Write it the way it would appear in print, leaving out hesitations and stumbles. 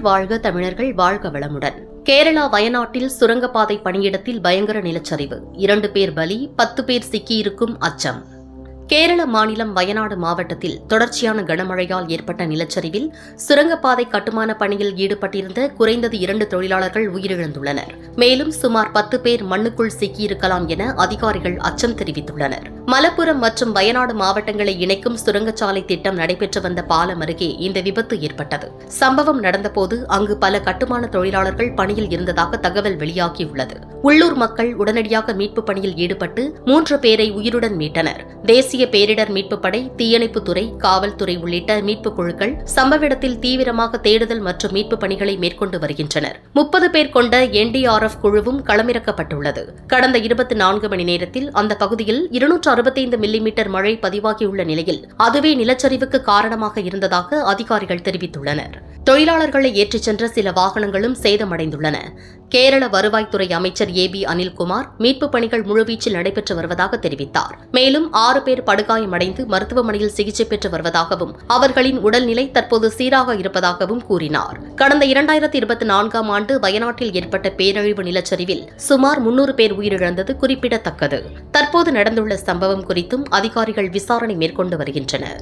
வாழ்க தமிழர்கள் வாழ்க வளமுடன். கேரளா வயநாட்டில் சுரங்கப்பாதை பணியிடத்தில் பயங்கர நிலச்சரிவு. 2 பேர் பலி, 10 பேர் சிக்கியிருக்கும் அச்சம். கேரள மாநிலம் வயநாடு மாவட்டத்தில் தொடர்ச்சியான கனமழையால் ஏற்பட்ட நிலச்சரிவில் சுரங்கப்பாதை கட்டுமான பணியில் ஈடுபட்டிருந்த குறைந்தது 2 தொழிலாளர்கள் உயிரிழந்துள்ளனர். மேலும் சுமார் 10 பேர் மண்ணுக்குள் சிக்கியிருக்கலாம் என அதிகாரிகள் அச்சம் தெரிவித்துள்ளனர். மலப்புரம் மற்றும் வயநாடு மாவட்டங்களை இணைக்கும் சுரங்கச்சாலை திட்டம் நடைபெற்று வந்த பாலம் அருகே இந்த விபத்து ஏற்பட்டது. சம்பவம் நடந்தபோது அங்கு பல கட்டுமான தொழிலாளர்கள் பணியில் இருந்ததாக தகவல் வெளியாகியுள்ளது. உள்ளூர் மக்கள் உடனடியாக மீட்புப் பணியில் ஈடுபட்டு 3 பேரை உயிருடன் மீட்டனர். தேசிய பேரிடர் மீட்புப் படை, தீயணைப்புத்துறை, காவல்துறை உள்ளிட்ட மீட்புக் குழுக்கள் சம்பவ இடத்தில் தீவிரமாக தேடுதல் மற்றும் மீட்புப் பணிகளை மேற்கொண்டு வருகின்றனர். 30 பேர் கொண்ட NDRF குழுவும் களமிறக்கப்பட்டுள்ளது. கடந்த 24 மணி நேரத்தில் அந்த பகுதியில் 265 மில்லிமீட்டர் மழை பதிவாகியுள்ள நிலையில் அதுவே நிலச்சரிவுக்கு காரணமாக இருந்ததாக அதிகாரிகள் தெரிவித்துள்ளனர். தொழிலாளர்களை ஏற்றிச் சென்ற சில வாகனங்களும் சேதமடைந்துள்ளன. கேரள வருவாய்த்துறை அமைச்சர் AB அனில்குமார் மீட்புப் பணிகள் முழுவீச்சில் நடைபெற்று வருவதாக தெரிவித்தார். மேலும் 6 பேர் படுகாயமடைந்து மருத்துவமனையில் சிகிச்சை பெற்று வருவதாகவும் அவர்களின் உடல்நிலை தற்போது சீராக இருப்பதாகவும் கூறினார். கடந்த 2024ஆம் ஆண்டு வயநாட்டில் ஏற்பட்ட பேரழிவு நிலச்சரிவில் சுமார் 300 பேர் உயிரிழந்தது குறிப்பிடத்தக்கது. தற்போது நடந்துள்ள சம்பவம் குறித்தும் அதிகாரிகள் விசாரணை மேற்கொண்டு வருகின்றனர்.